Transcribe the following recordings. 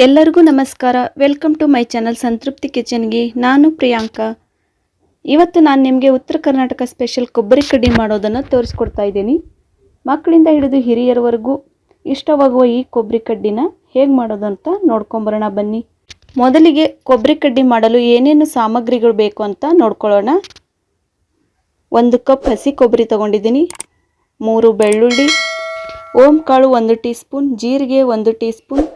ಎಲ್ಲರಿಗೂ ನಮಸ್ಕಾರ. Welcome to my channel ಸಂತೃಪ್ತಿ ಕಿಚನ್ಗೆ. ನಾನು ಪ್ರಿಯಾಂಕಾ. ಇವತ್ತು ನಾನು ನಿಮಗೆ ಉತ್ತರ ಕರ್ನಾಟಕ ಸ್ಪೆಷಲ್ ಕೊಬ್ಬರಿ ಕಡ್ಡಿ ಮಾಡೋದನ್ನು ತೋರಿಸ್ಕೊಡ್ತಾ ಇದ್ದೀನಿ. ಮಕ್ಕಳಿಂದ ಹಿಡಿದು ಹಿರಿಯರವರೆಗೂ ಇಷ್ಟವಾಗುವ ಈ ಕೊಬ್ಬರಿ ಕಡ್ಡಿನ ಹೇಗೆ ಮಾಡೋದು ಅಂತ ನೋಡ್ಕೊಂಬರೋಣ ಬನ್ನಿ. ಮೊದಲಿಗೆ ಕೊಬ್ಬರಿ ಕಡ್ಡಿ ಮಾಡಲು ಏನೇನು ಸಾಮಗ್ರಿಗಳು ಬೇಕು ಅಂತ ನೋಡ್ಕೊಳ್ಳೋಣ. 1 ಕಪ್ ಹಸಿ ಕೊಬ್ಬರಿ ತಗೊಂಡಿದ್ದೀನಿ, 3 ಬೆಳ್ಳುಳ್ಳಿ, ಓಂ ಕಾಳು 1 ಟೀ ಸ್ಪೂನ್, ಜೀರಿಗೆ 1 ಟೀ ಸ್ಪೂನ್,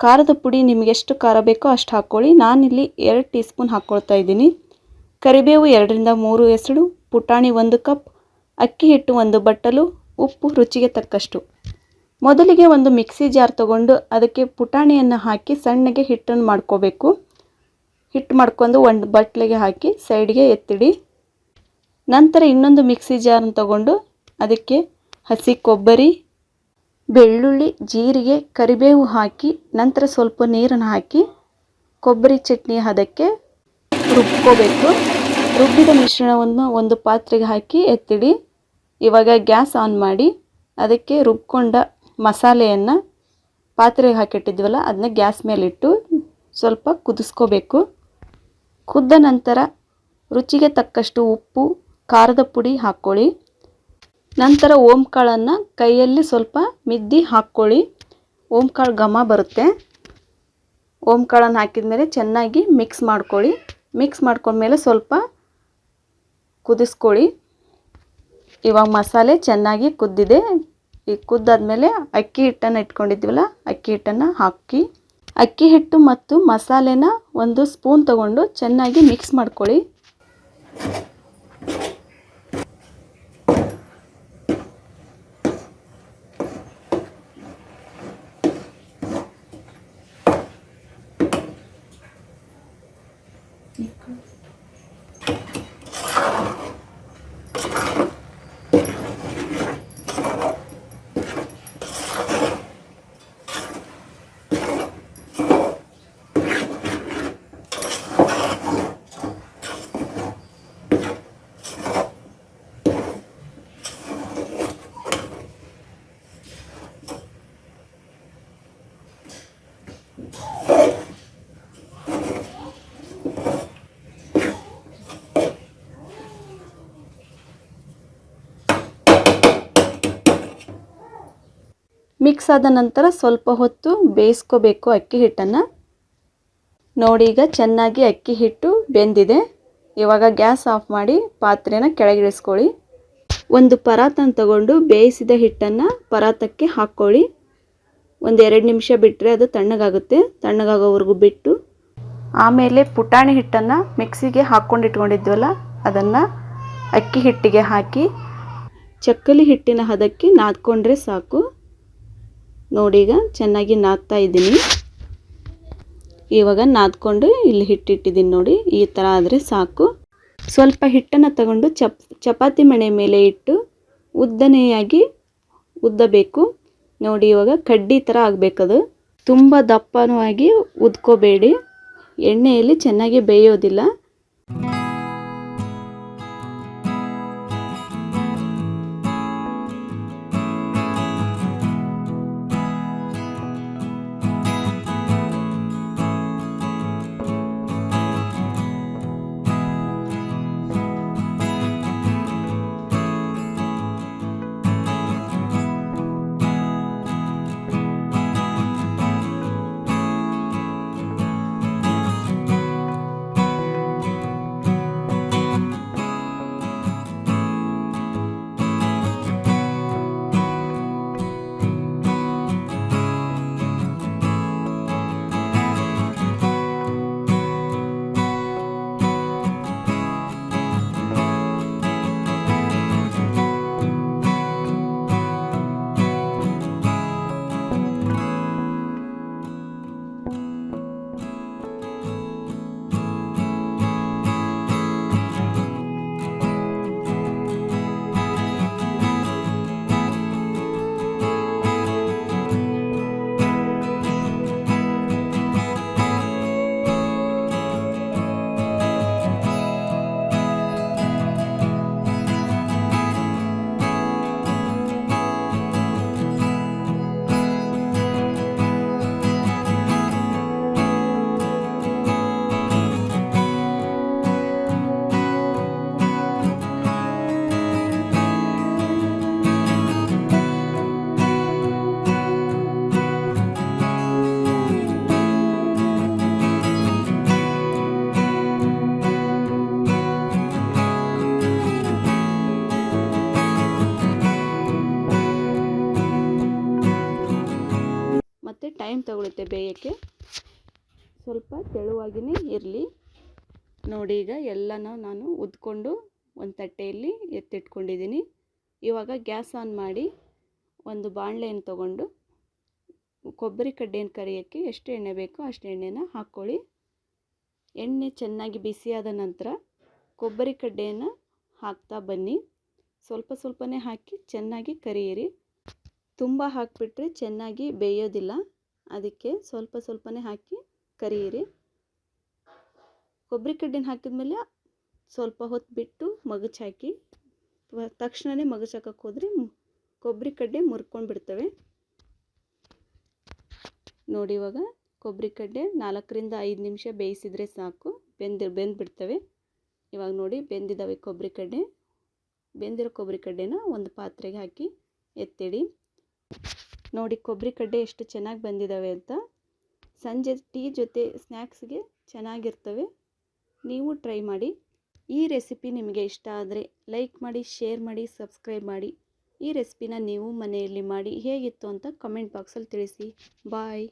ಖಾರದ ಪುಡಿ ನಿಮಗೆ ಎಷ್ಟು ಖಾರ ಬೇಕೋ ಅಷ್ಟು ಹಾಕ್ಕೊಳ್ಳಿ. ನಾನಿಲ್ಲಿ 2 ಟೀ ಸ್ಪೂನ್ ಹಾಕ್ಕೊಳ್ತಾ ಇದ್ದೀನಿ. ಕರಿಬೇವು 2 ರಿಂದ 3 ಎಸಳು, ಪುಟಾಣಿ 1 ಕಪ್, ಅಕ್ಕಿ ಹಿಟ್ಟು 1 ಬಟ್ಟಲು, ಉಪ್ಪು ರುಚಿಗೆ ತಕ್ಕಷ್ಟು. ಮೊದಲಿಗೆ ಒಂದು ಮಿಕ್ಸಿ ಜಾರ್ ತಗೊಂಡು ಅದಕ್ಕೆ ಪುಟಾಣಿಯನ್ನು ಹಾಕಿ ಸಣ್ಣಗೆ ಹಿಟ್ಟನ್ನು ಮಾಡ್ಕೋಬೇಕು. ಹಿಟ್ಟು ಮಾಡ್ಕೊಂಡು ಒಂದು ಬಟ್ಲಿಗೆ ಹಾಕಿ ಸೈಡ್ಗೆ ಎತ್ತಿಡಿ. ನಂತರ ಇನ್ನೊಂದು ಮಿಕ್ಸಿ ಜಾರನ್ನು ತಗೊಂಡು ಅದಕ್ಕೆ ಹಸಿ ಕೊಬ್ಬರಿ, ಬೆಳ್ಳುಳ್ಳಿ, ಜೀರಿಗೆ, ಕರಿಬೇವು ಹಾಕಿ ನಂತರ ಸ್ವಲ್ಪ ನೀರನ್ನು ಹಾಕಿ ಕೊಬ್ಬರಿ ಚಟ್ನಿ ಹದಕ್ಕೆ ರುಬ್ಕೋಬೇಕು. ರುಬ್ಬಿದ ಮಿಶ್ರಣವನ್ನು ಒಂದು ಪಾತ್ರೆಗೆ ಹಾಕಿ ಎತ್ತಿಡಿ. ಇವಾಗ ಗ್ಯಾಸ್ ಆನ್ ಮಾಡಿ ಅದಕ್ಕೆ ರುಬ್ಕೊಂಡ ಮಸಾಲೆಯನ್ನು ಪಾತ್ರೆಗೆ ಹಾಕಿಟ್ಟಿದ್ವಲ್ಲ ಅದನ್ನ ಗ್ಯಾಸ್ ಮೇಲಿಟ್ಟು ಸ್ವಲ್ಪ ಕುದಿಸ್ಕೋಬೇಕು. ಕುದ್ದ ನಂತರ ರುಚಿಗೆ ತಕ್ಕಷ್ಟು ಉಪ್ಪು, ಖಾರದ ಪುಡಿ ಹಾಕ್ಕೊಳ್ಳಿ. ನಂತರ ಓಂ ಕಾಳನ್ನು ಕೈಯಲ್ಲಿ ಸ್ವಲ್ಪ ಮಿದ್ದಿ ಹಾಕ್ಕೊಳ್ಳಿ. ಓಂ ಕಾಳು ಘಮ ಬರುತ್ತೆ. ಓಂ ಕಾಳನ್ನು ಹಾಕಿದ ಮೇಲೆ ಚೆನ್ನಾಗಿ ಮಿಕ್ಸ್ ಮಾಡ್ಕೊಳ್ಳಿ. ಮಿಕ್ಸ್ ಮಾಡ್ಕೊಂಡ್ಮೇಲೆ ಸ್ವಲ್ಪ ಕುದಿಸ್ಕೊಳ್ಳಿ. ಇವಾಗ ಮಸಾಲೆ ಚೆನ್ನಾಗಿ ಕುದ್ದಿದೆ. ಈಗ ಕುದ್ದಾದ್ಮೇಲೆ ಅಕ್ಕಿ ಹಿಟ್ಟನ್ನು ಇಟ್ಕೊಂಡಿದ್ವಲ್ಲ ಅಕ್ಕಿ ಹಿಟ್ಟನ್ನು ಹಾಕಿ ಅಕ್ಕಿ ಹಿಟ್ಟು ಮತ್ತು ಮಸಾಲೆನ 1 ಸ್ಪೂನ್ ತಗೊಂಡು ಚೆನ್ನಾಗಿ ಮಿಕ್ಸ್ ಮಾಡ್ಕೊಳ್ಳಿ. ಮಿಕ್ಸ್ ಆದ ನಂತರ ಸ್ವಲ್ಪ ಹೊತ್ತು ಬೇಯಿಸ್ಕೋಬೇಕು ಅಕ್ಕಿ ಹಿಟ್ಟನ್ನು. ನೋಡಿ ಈಗ ಚೆನ್ನಾಗಿ ಅಕ್ಕಿ ಹಿಟ್ಟು ಬೆಂದಿದೆ. ಇವಾಗ ಗ್ಯಾಸ್ ಆಫ್ ಮಾಡಿ ಪಾತ್ರೆನ ಕೆಳಗಿಳಿಸ್ಕೊಳ್ಳಿ. ಒಂದು ಪರಾತನ ತಗೊಂಡು ಬೇಯಿಸಿದ ಹಿಟ್ಟನ್ನು ಪರಾತಕ್ಕೆ ಹಾಕ್ಕೊಳ್ಳಿ. 1-2 ನಿಮಿಷ ಬಿಟ್ಟರೆ ಅದು ತಣ್ಣಗಾಗುತ್ತೆ. ತಣ್ಣಗಾಗೋವರೆಗೂ ಬಿಟ್ಟು ಆಮೇಲೆ ಪುಟಾಣಿ ಹಿಟ್ಟನ್ನು ಮಿಕ್ಸಿಗೆ ಹಾಕ್ಕೊಂಡಿಟ್ಕೊಂಡಿದ್ವಲ್ಲ ಅದನ್ನು ಅಕ್ಕಿ ಹಿಟ್ಟಿಗೆ ಹಾಕಿ ಚಕ್ಕಲಿ ಹಿಟ್ಟಿನ ಹದಕ್ಕೆ ನಾದ್ಕೊಂಡ್ರೆ ಸಾಕು. ನೋಡಿ ಈಗ ಚೆನ್ನಾಗಿ ನಾದ್ತಾ ಇದ್ದೀನಿ. ಇವಾಗ ನಾದ್ಕೊಂಡು ಇಲ್ಲಿ ಹಿಟ್ಟಿಟ್ಟಿದ್ದೀನಿ ನೋಡಿ, ಈ ಥರ ಆದರೆ ಸಾಕು. ಸ್ವಲ್ಪ ಹಿಟ್ಟನ್ನು ತಗೊಂಡು ಚಪಾತಿ ಮಣೆ ಮೇಲೆ ಇಟ್ಟು ಉದ್ದನೆಯಾಗಿ ಉದ್ದಬೇಕು. ನೋಡಿ ಇವಾಗ ಕಡ್ಡಿ ಥರ ಆಗಬೇಕದು. ತುಂಬ ದಪ್ಪನೂ ಆಗಿ ಉದ್ಕೋಬೇಡಿ, ಎಣ್ಣೆಯಲ್ಲಿ ಚೆನ್ನಾಗಿ ಬೇಯೋದಿಲ್ಲ. ಬೇಯೋಕ್ಕೆ, ಸ್ವಲ್ಪ ತೆಳುವಾಗಿಯೇ ಇರಲಿ. ನೋಡಿ ಈಗ ಎಲ್ಲನೂ ನಾನು ಉದ್ಕೊಂಡು ಒಂದು ತಟ್ಟೆಯಲ್ಲಿ ಎತ್ತಿಟ್ಕೊಂಡಿದ್ದೀನಿ. ಇವಾಗ ಗ್ಯಾಸ್ ಆನ್ ಮಾಡಿ ಒಂದು ಬಾಣಲೆಯನ್ನು ತೊಗೊಂಡು ಕೊಬ್ಬರಿ ಕಡ್ಡಿಯನ್ನು ಕರಿಯೋಕ್ಕೆ ಎಷ್ಟು ಎಣ್ಣೆ ಬೇಕೋ ಅಷ್ಟು ಎಣ್ಣೆನ ಹಾಕ್ಕೊಳ್ಳಿ. ಎಣ್ಣೆ ಚೆನ್ನಾಗಿ ಬಿಸಿಯಾದ ನಂತರ ಕೊಬ್ಬರಿ ಕಡ್ಡಿಯನ್ನು ಹಾಕ್ತಾ ಬನ್ನಿ. ಸ್ವಲ್ಪ ಸ್ವಲ್ಪನೇ ಹಾಕಿ ಚೆನ್ನಾಗಿ ಕರಿಯಿರಿ. ತುಂಬ ಹಾಕಿಬಿಟ್ರೆ ಚೆನ್ನಾಗಿ ಬೇಯೋದಿಲ್ಲ, ಅದಕ್ಕೆ ಸ್ವಲ್ಪ ಸ್ವಲ್ಪನೇ ಹಾಕಿ ಕರಿಯಿರಿ. ಕೊಬ್ಬರಿ ಕಡ್ಡಿನ ಹಾಕಿದ್ಮೇಲೆ ಸ್ವಲ್ಪ ಹೊತ್ತು ಬಿಟ್ಟು ಮಗುಚ್ ಹಾಕಿ. ತಕ್ಷಣವೇ ಮಗುಚ್ ಹಾಕಕ್ಕೆ ಹೋದರೆ ಕೊಬ್ಬರಿ ಕಡ್ಡಿ ಮುರ್ಕೊಂಡು ಬಿಡ್ತವೆ. ನೋಡಿ ಇವಾಗ ಕೊಬ್ಬರಿ ಕಡ್ಡೆ 4ರಿಂದ 5 ನಿಮಿಷ ಬೇಯಿಸಿದರೆ ಸಾಕು, ಬೆಂದ್ಬಿಡ್ತವೆ. ಇವಾಗ ನೋಡಿ ಬೆಂದಿದ್ದಾವೆ ಕೊಬ್ಬರಿ ಕಡ್ಡೆ. ಬೆಂದಿರೋ ಕೊಬ್ಬರಿ ಕಡ್ಡೆನ ಒಂದು ಪಾತ್ರೆಗೆ ಹಾಕಿ ಎತ್ತಿಡಿ. ನೋಡಿ ಕೊಬ್ಬರಿ ಕಡ್ಡೆ ಎಷ್ಟು ಚೆನ್ನಾಗಿ ಬಂದಿದ್ದಾವೆ ಅಂತ. ಸಂಜೆ ಟೀ ಜೊತೆ ಸ್ನ್ಯಾಕ್ಸ್ಗೆ ಚೆನ್ನಾಗಿರ್ತವೆ. ನೀವು ಟ್ರೈ ಮಾಡಿ. ಈ ರೆಸಿಪಿ ನಿಮಗೆ ಇಷ್ಟ ಆದರೆ ಲೈಕ್ ಮಾಡಿ, ಶೇರ್ ಮಾಡಿ, ಸಬ್ಸ್ಕ್ರೈಬ್ ಮಾಡಿ. ಈ ರೆಸಿಪಿನ ನೀವು ಮನೆಯಲ್ಲಿ ಮಾಡಿ ಹೇಗಿತ್ತು ಅಂತ ಕಮೆಂಟ್ ಬಾಕ್ಸಲ್ಲಿ ತಿಳಿಸಿ. ಬಾಯ್.